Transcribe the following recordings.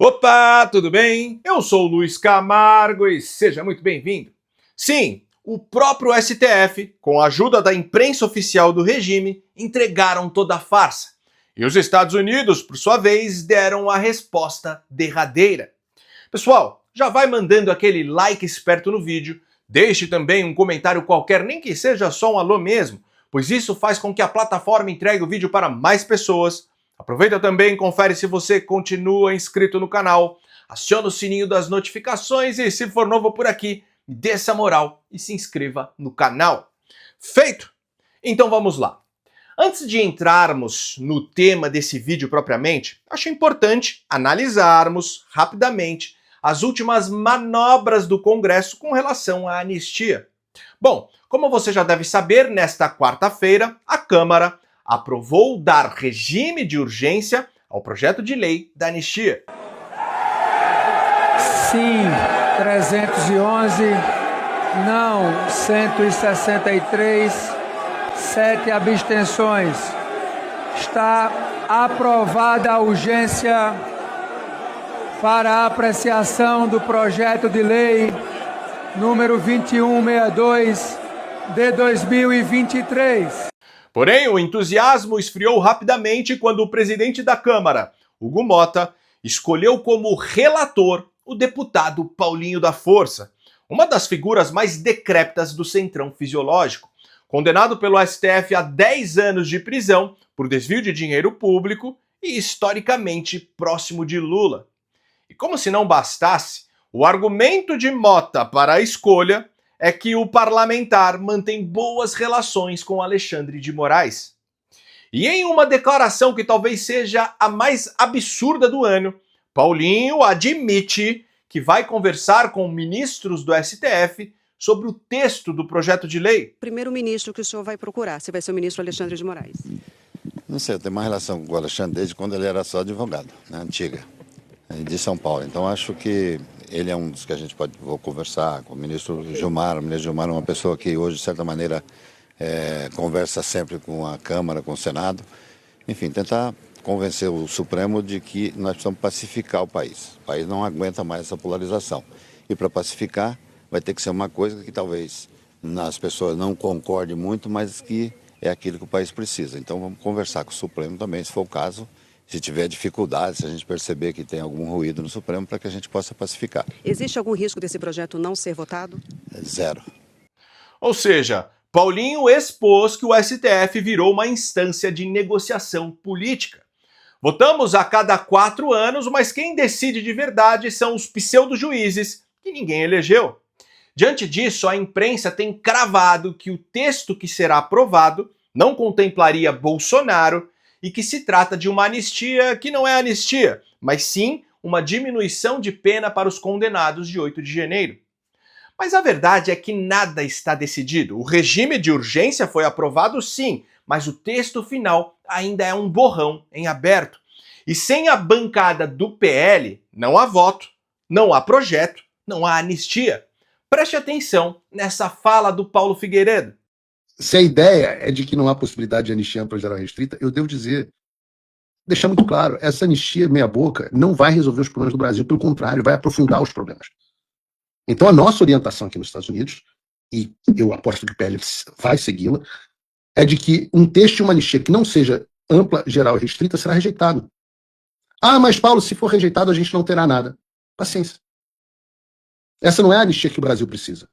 Opa, tudo bem? Eu sou o Luiz Camargo e seja muito bem-vindo. Sim, o próprio STF, com a ajuda da imprensa oficial do regime, entregaram toda a farsa. E os Estados Unidos, por sua vez, deram a resposta derradeira. Pessoal, já vai mandando aquele like esperto no vídeo, deixe também um comentário qualquer, nem que seja só um alô mesmo, pois isso faz com que a plataforma entregue o vídeo para mais pessoas. Aproveita também e confere se você continua inscrito no canal, aciona o sininho das notificações e, se for novo por aqui, dê essa moral e se inscreva no canal. Feito? Então vamos lá. Antes de entrarmos no tema desse vídeo propriamente, acho importante analisarmos rapidamente as últimas manobras do Congresso com relação à anistia. Bom, como você já deve saber, nesta quarta-feira, a Câmara aprovou dar regime de urgência ao projeto de lei da anistia. Sim, 311, não, 163, 7 abstenções. Está aprovada a urgência para a apreciação do projeto de lei número 2162 de 2023. Porém, o entusiasmo esfriou rapidamente quando o presidente da Câmara, Hugo Motta, escolheu como relator o deputado Paulinho da Força, uma das figuras mais decrépitas do centrão fisiológico, condenado pelo STF a 10 anos de prisão por desvio de dinheiro público e historicamente próximo de Lula. E como se não bastasse, o argumento de Motta para a escolha é que o parlamentar mantém boas relações com Alexandre de Moraes. E em uma declaração que talvez seja a mais absurda do ano, Paulinho admite que vai conversar com ministros do STF sobre o texto do projeto de lei. Primeiro-ministro que o senhor vai procurar, se vai ser o ministro Alexandre de Moraes. Não sei, eu tenho uma relação com o Alexandre desde quando ele era só advogado, né, antiga, de São Paulo. Então acho que ele é um dos que a gente vou conversar com o ministro Gilmar. O ministro Gilmar é uma pessoa que hoje, de certa maneira, conversa sempre com a Câmara, com o Senado. Enfim, tentar convencer o Supremo de que nós precisamos pacificar o país. O país não aguenta mais essa polarização. E para pacificar, vai ter que ser uma coisa que talvez as pessoas não concordem muito, mas que é aquilo que o país precisa. Então vamos conversar com o Supremo também, se for o caso. Se tiver dificuldade, se a gente perceber que tem algum ruído no Supremo, para que a gente possa pacificar. Existe algum risco desse projeto não ser votado? Zero. Ou seja, Paulinho expôs que o STF virou uma instância de negociação política. Votamos a cada 4 anos, mas quem decide de verdade são os pseudo-juízes que ninguém elegeu. Diante disso, a imprensa tem cravado que o texto que será aprovado não contemplaria Bolsonaro e que se trata de uma anistia que não é anistia, mas sim uma diminuição de pena para os condenados de 8 de janeiro. Mas a verdade é que nada está decidido. O regime de urgência foi aprovado sim, mas o texto final ainda é um borrão em aberto. E sem a bancada do PL, não há voto, não há projeto, não há anistia. Preste atenção nessa fala do Paulo Figueiredo. Se a ideia é de que não há possibilidade de anistia ampla geral restrita, eu devo deixar muito claro, essa anistia meia-boca não vai resolver os problemas do Brasil, pelo contrário, vai aprofundar os problemas. Então a nossa orientação aqui nos Estados Unidos, e eu aposto que o PL vai segui-la, é de que um texto de uma anistia que não seja ampla, geral e restrita será rejeitado. Ah, mas Paulo, se for rejeitado a gente não terá nada. Paciência. Essa não é a anistia que o Brasil precisa.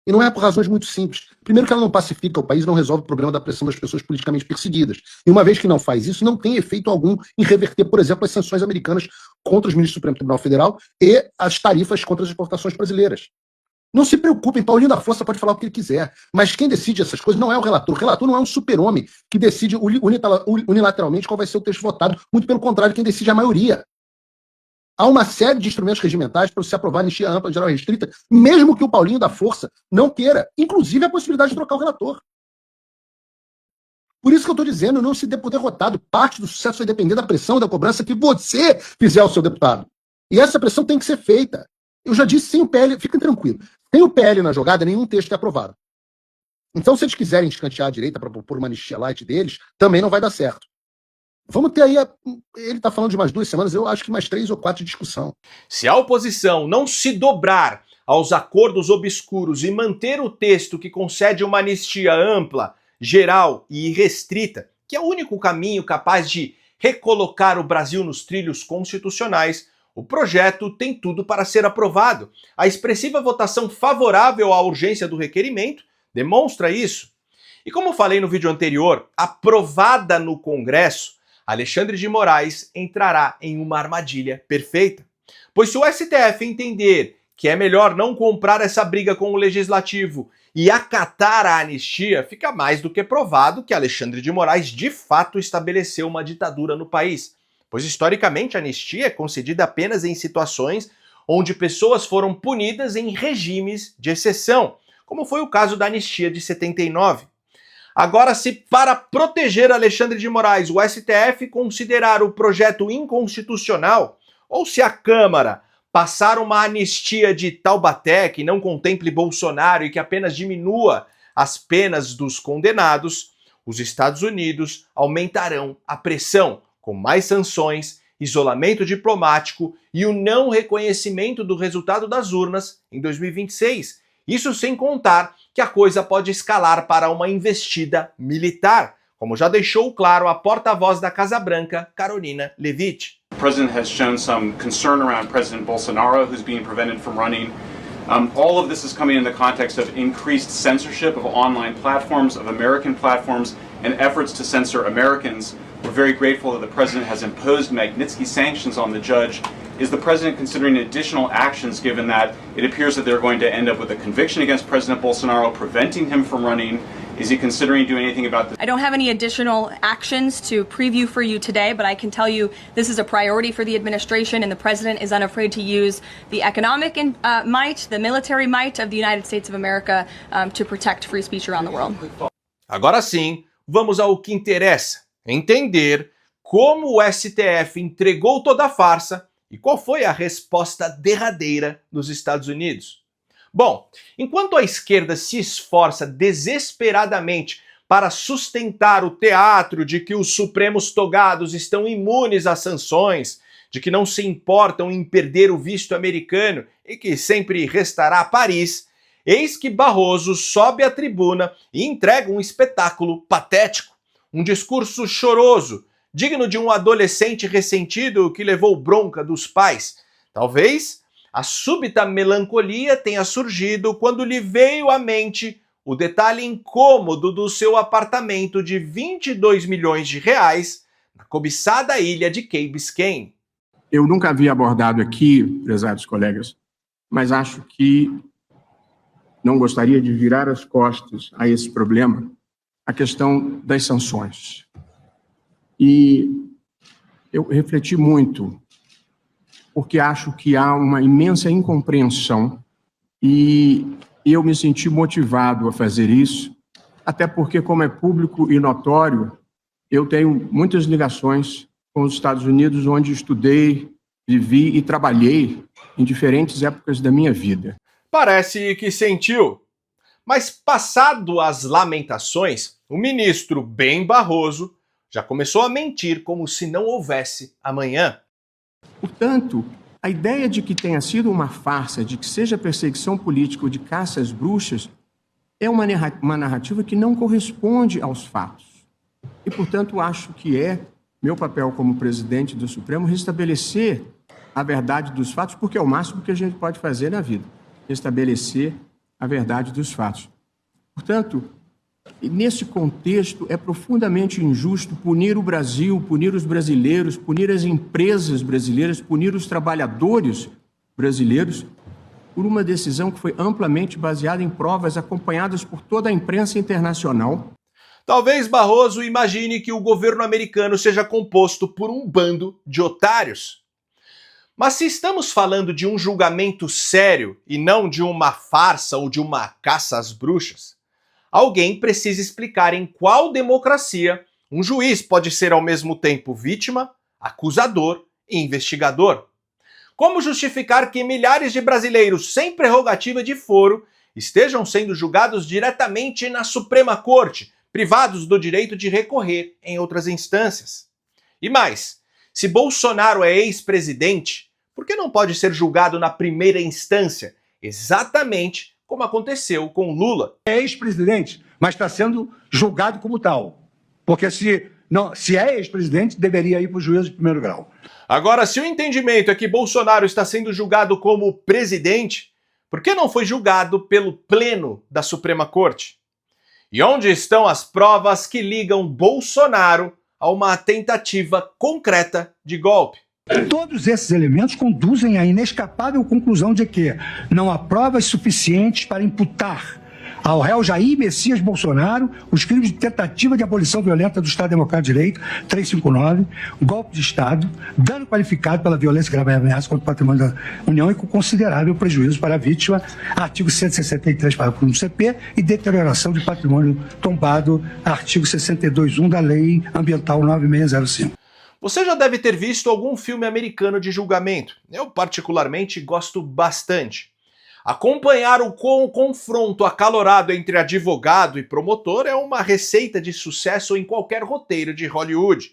E não é por razões muito simples. Primeiro que ela não pacifica o país, não resolve o problema da pressão das pessoas politicamente perseguidas. E uma vez que não faz isso, não tem efeito algum em reverter, por exemplo, as sanções americanas contra os ministros do Supremo Tribunal Federal e as tarifas contra as exportações brasileiras. Não se preocupem, Paulinho da Força pode falar o que ele quiser, mas quem decide essas coisas não é o relator. O relator não é um super-homem que decide unilateralmente qual vai ser o texto votado. Muito pelo contrário, quem decide é a maioria. Há uma série de instrumentos regimentais para você aprovar a anistia ampla, geral e restrita, mesmo que o Paulinho da Força não queira, inclusive a possibilidade de trocar o relator. Por isso que eu estou dizendo, não se dê por derrotado. Parte do sucesso vai depender da pressão, da cobrança que você fizer ao seu deputado. E essa pressão tem que ser feita. Eu já disse, sem o PL, fiquem tranquilos, sem o PL na jogada, nenhum texto é aprovado. Então, se eles quiserem escantear a direita para propor uma anistia light deles, também não vai dar certo. Vamos ter aí, ele está falando de mais 2 semanas, eu acho que mais 3 ou 4 de discussão. Se a oposição não se dobrar aos acordos obscuros e manter o texto que concede uma anistia ampla, geral e irrestrita, que é o único caminho capaz de recolocar o Brasil nos trilhos constitucionais, o projeto tem tudo para ser aprovado. A expressiva votação favorável à urgência do requerimento demonstra isso. E como falei no vídeo anterior, aprovada no Congresso, Alexandre de Moraes entrará em uma armadilha perfeita. Pois se o STF entender que é melhor não comprar essa briga com o Legislativo e acatar a anistia, fica mais do que provado que Alexandre de Moraes de fato estabeleceu uma ditadura no país. Pois historicamente a anistia é concedida apenas em situações onde pessoas foram punidas em regimes de exceção, como foi o caso da anistia de 79. Agora, se para proteger Alexandre de Moraes o STF considerar o projeto inconstitucional, ou se a Câmara passar uma anistia de Taubaté que não contemple Bolsonaro e que apenas diminua as penas dos condenados, os Estados Unidos aumentarão a pressão, com mais sanções, isolamento diplomático e o não reconhecimento do resultado das urnas em 2026. Isso sem contar que a coisa pode escalar para uma investida militar, como já deixou claro a porta-voz da Casa Branca, Carolina Levitt. The president has shown some concern around President Bolsonaro, who's being prevented from running. All of this is coming in the context of increased censorship of online platforms, of American platforms, and efforts to censor Americans. We're very grateful that the president has imposed Magnitsky sanctions on the judge. Is the president considering additional actions given that it appears that they're going to end up with a conviction against President Bolsonaro, preventing him from running? Is he considering doing anything about this? I don't have any additional actions to preview for you today, but I can tell you this is a priority for the administration, and the president is unafraid to use the economic might, the military might of the United States of America to protect free speech around the world. Agora sim, vamos ao que interessa: entender como o STF entregou toda a farsa e qual foi a resposta derradeira dos Estados Unidos. Bom, enquanto a esquerda se esforça desesperadamente para sustentar o teatro de que os supremos togados estão imunes às sanções, de que não se importam em perder o visto americano e que sempre restará Paris, eis que Barroso sobe à tribuna e entrega um espetáculo patético, um discurso choroso, digno de um adolescente ressentido que levou bronca dos pais. Talvez a súbita melancolia tenha surgido quando lhe veio à mente o detalhe incômodo do seu apartamento de 22 milhões de reais na cobiçada ilha de Key Biscayne. Eu nunca havia abordado aqui, prezados colegas, mas acho que não gostaria de virar as costas a esse problema, a questão das sanções. E eu refleti muito, porque acho que há uma imensa incompreensão e eu me senti motivado a fazer isso, até porque, como é público e notório, eu tenho muitas ligações com os Estados Unidos, onde estudei, vivi e trabalhei em diferentes épocas da minha vida. Parece que sentiu. Mas passado as lamentações, o ministro Ben Barroso já começou a mentir como se não houvesse amanhã. Portanto, a ideia de que tenha sido uma farsa, de que seja perseguição política ou de caça às bruxas, é uma narrativa que não corresponde aos fatos. E, portanto, acho que é meu papel como presidente do Supremo restabelecer a verdade dos fatos, porque é o máximo que a gente pode fazer na vida, restabelecer a verdade dos fatos. Portanto, nesse contexto, é profundamente injusto punir o Brasil, punir os brasileiros, punir as empresas brasileiras, punir os trabalhadores brasileiros por uma decisão que foi amplamente baseada em provas acompanhadas por toda a imprensa internacional. Talvez Barroso imagine que o governo americano seja composto por um bando de otários. Mas se estamos falando de um julgamento sério e não de uma farsa ou de uma caça às bruxas, alguém precisa explicar em qual democracia um juiz pode ser ao mesmo tempo vítima, acusador e investigador. Como justificar que milhares de brasileiros sem prerrogativa de foro estejam sendo julgados diretamente na Suprema Corte, privados do direito de recorrer em outras instâncias? E mais, se Bolsonaro é ex-presidente, por que não pode ser julgado na primeira instância, exatamente como aconteceu com Lula? É ex-presidente, mas está sendo julgado como tal. Porque se é ex-presidente, deveria ir para o juízo de primeiro grau. Agora, se o entendimento é que Bolsonaro está sendo julgado como presidente, por que não foi julgado pelo Pleno da Suprema Corte? E onde estão as provas que ligam Bolsonaro a uma tentativa concreta de golpe? Todos esses elementos conduzem à inescapável conclusão de que não há provas suficientes para imputar ao réu Jair Messias Bolsonaro os crimes de tentativa de abolição violenta do Estado Democrático de Direito, 359, golpe de Estado, dano qualificado pela violência grave e ameaça contra o patrimônio da União e com considerável prejuízo para a vítima, artigo 163, parágrafo 1 do CP, e deterioração de patrimônio tombado, artigo 62.1 da Lei Ambiental 9605. Você já deve ter visto algum filme americano de julgamento. Eu particularmente gosto bastante. Acompanhar o confronto acalorado entre advogado e promotor é uma receita de sucesso em qualquer roteiro de Hollywood.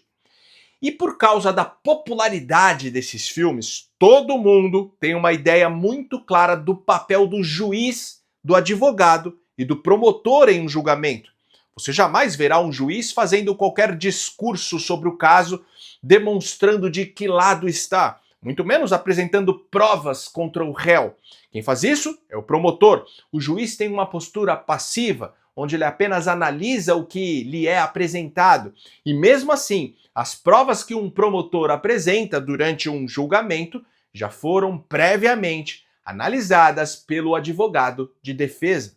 E por causa da popularidade desses filmes, todo mundo tem uma ideia muito clara do papel do juiz, do advogado e do promotor em um julgamento. Você jamais verá um juiz fazendo qualquer discurso sobre o caso, demonstrando de que lado está, muito menos apresentando provas contra o réu. Quem faz isso é o promotor. O juiz tem uma postura passiva, onde ele apenas analisa o que lhe é apresentado. E mesmo assim, as provas que um promotor apresenta durante um julgamento já foram previamente analisadas pelo advogado de defesa.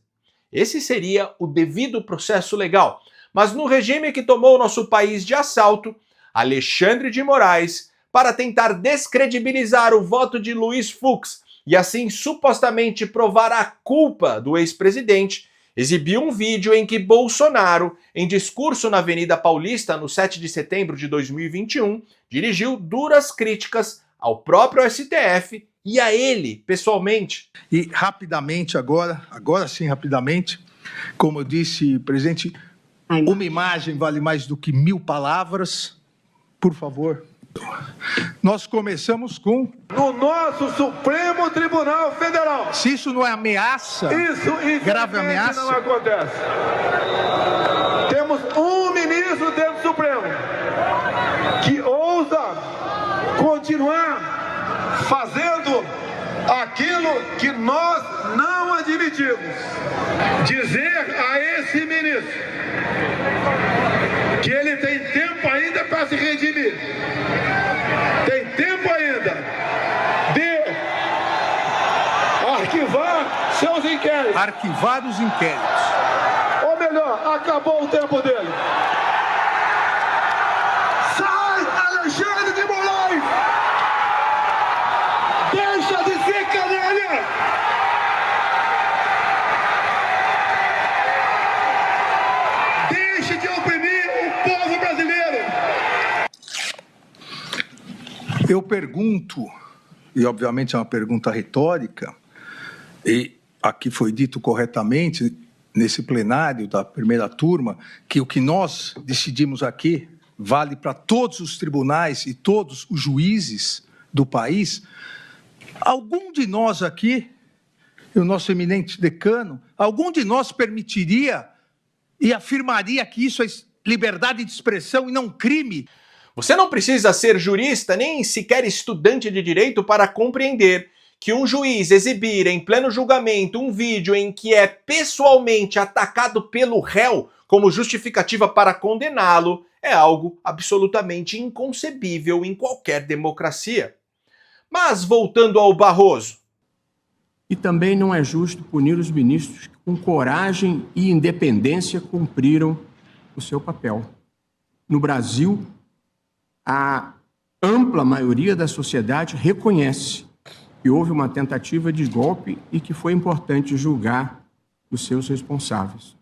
Esse seria o devido processo legal. Mas no regime que tomou nosso país de assalto, Alexandre de Moraes, para tentar descredibilizar o voto de Luiz Fux e assim supostamente provar a culpa do ex-presidente, exibiu um vídeo em que Bolsonaro, em discurso na Avenida Paulista no 7 de setembro de 2021, dirigiu duras críticas ao próprio STF e a ele, pessoalmente. E rapidamente agora sim, rapidamente, como eu disse, presidente, uma imagem vale mais do que 1000 palavras. Por favor. Nós começamos com... No nosso Supremo Tribunal Federal. Se isso não é ameaça, grave ameaça... não acontece. Temos um ministro dentro do Supremo que ousa continuar fazendo aquilo que nós não admitimos. Dizer a esse ministro que ele tem tempo ainda para se redimir. Tem tempo ainda de arquivar seus inquéritos. Arquivar os inquéritos. Ou melhor, acabou o tempo dele. Sai, Alexandre de Moraes! Deixa de ser canalha! Deixe de oprimir o povo brasileiro! Eu pergunto, e obviamente é uma pergunta retórica, e aqui foi dito corretamente, nesse plenário da primeira turma, que o que nós decidimos aqui vale para todos os tribunais e todos os juízes do país. Algum de nós aqui, o nosso eminente decano, algum de nós permitiria e afirmaria que isso é liberdade de expressão e não crime? Você não precisa ser jurista nem sequer estudante de direito para compreender que um juiz exibir em pleno julgamento um vídeo em que é pessoalmente atacado pelo réu como justificativa para condená-lo é algo absolutamente inconcebível em qualquer democracia. Mas voltando ao Barroso. E também não é justo punir os ministros que com coragem e independência cumpriram o seu papel. No Brasil, a ampla maioria da sociedade reconhece que houve uma tentativa de golpe e que foi importante julgar os seus responsáveis.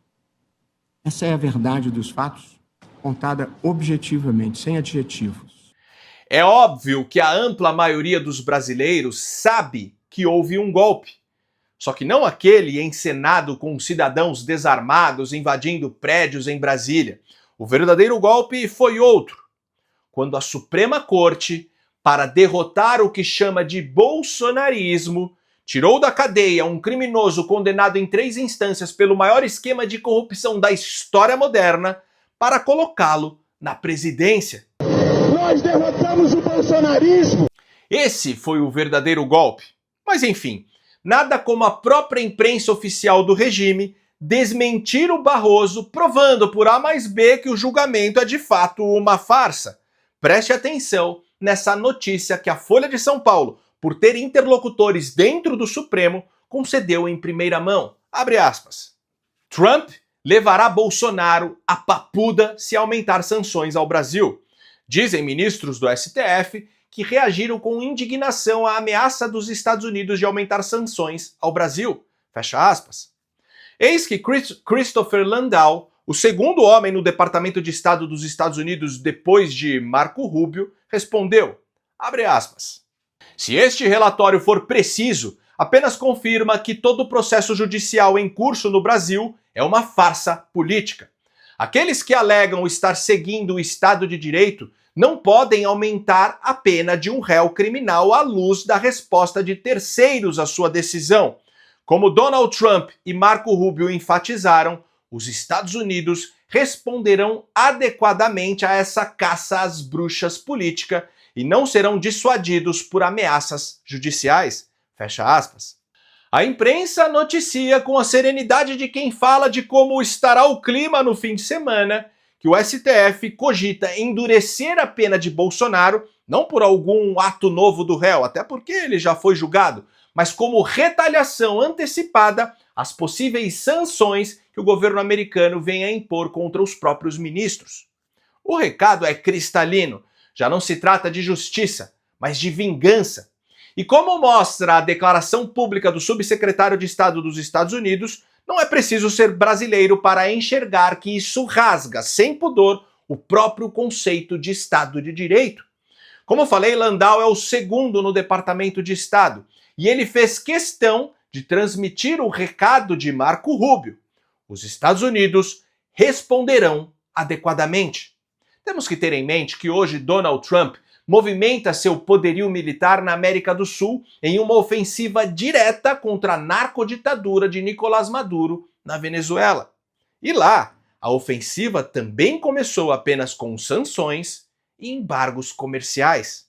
Essa é a verdade dos fatos, contada objetivamente, sem adjetivos. É óbvio que a ampla maioria dos brasileiros sabe que houve um golpe. Só que não aquele encenado com cidadãos desarmados invadindo prédios em Brasília. O verdadeiro golpe foi outro. quando a Suprema Corte, para derrotar o que chama de bolsonarismo, tirou da cadeia um criminoso condenado em 3 instâncias pelo maior esquema de corrupção da história moderna para colocá-lo na presidência. Nós derrotamos o bolsonarismo! Esse foi o verdadeiro golpe. Mas enfim, nada como a própria imprensa oficial do regime desmentir o Barroso, provando por A mais B que o julgamento é de fato uma farsa. Preste atenção nessa notícia que a Folha de São Paulo, por ter interlocutores dentro do Supremo, concedeu em primeira mão. Abre aspas. Trump levará Bolsonaro à papuda se aumentar sanções ao Brasil. Dizem ministros do STF que reagiram com indignação à ameaça dos Estados Unidos de aumentar sanções ao Brasil. Fecha aspas. Eis que Christopher Landau, o segundo homem no Departamento de Estado dos Estados Unidos depois de Marco Rubio, respondeu, abre aspas, se este relatório for preciso, apenas confirma que todo o processo judicial em curso no Brasil é uma farsa política. Aqueles que alegam estar seguindo o Estado de Direito não podem aumentar a pena de um réu criminal à luz da resposta de terceiros à sua decisão. Como Donald Trump e Marco Rubio enfatizaram, os Estados Unidos responderão adequadamente a essa caça às bruxas política e não serão dissuadidos por ameaças judiciais. Fecha aspas. A imprensa noticia com a serenidade de quem fala de como estará o clima no fim de semana que o STF cogita endurecer a pena de Bolsonaro, não por algum ato novo do réu, até porque ele já foi julgado, mas como retaliação antecipada às possíveis sanções que o governo americano vem a impor contra os próprios ministros. O recado é cristalino. Já não se trata de justiça, mas de vingança. E como mostra a declaração pública do subsecretário de Estado dos Estados Unidos, não é preciso ser brasileiro para enxergar que isso rasga, sem pudor, o próprio conceito de Estado de Direito. Como falei, Landau é o segundo no Departamento de Estado, e ele fez questão de transmitir o recado de Marco Rubio. Os Estados Unidos responderão adequadamente. Temos que ter em mente que hoje Donald Trump movimenta seu poderio militar na América do Sul em uma ofensiva direta contra a narcoditadura de Nicolás Maduro na Venezuela. E lá, a ofensiva também começou apenas com sanções e embargos comerciais.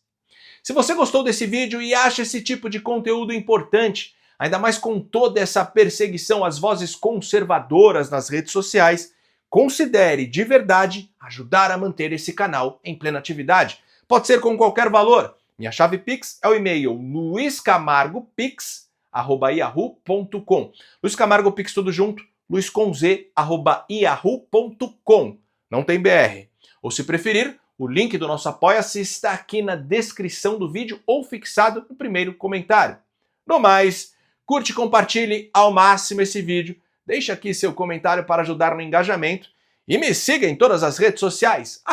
Se você gostou desse vídeo e acha esse tipo de conteúdo importante, ainda mais com toda essa perseguição às vozes conservadoras nas redes sociais, considere de verdade ajudar a manter esse canal em plena atividade. Pode ser com qualquer valor. Minha chave Pix é o e-mail luiscamargopix@yahoo.com. Luiz Camargo Pix tudo junto, luisconz@yahoo.com. Não tem BR. Ou se preferir, o link do nosso Apoia-se está aqui na descrição do vídeo ou fixado no primeiro comentário. No mais, curte e compartilhe ao máximo esse vídeo, deixe aqui seu comentário para ajudar no engajamento e me siga em todas as redes sociais,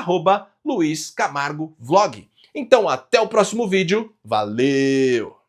@LuizCamargoVlog. Então até o próximo vídeo, valeu!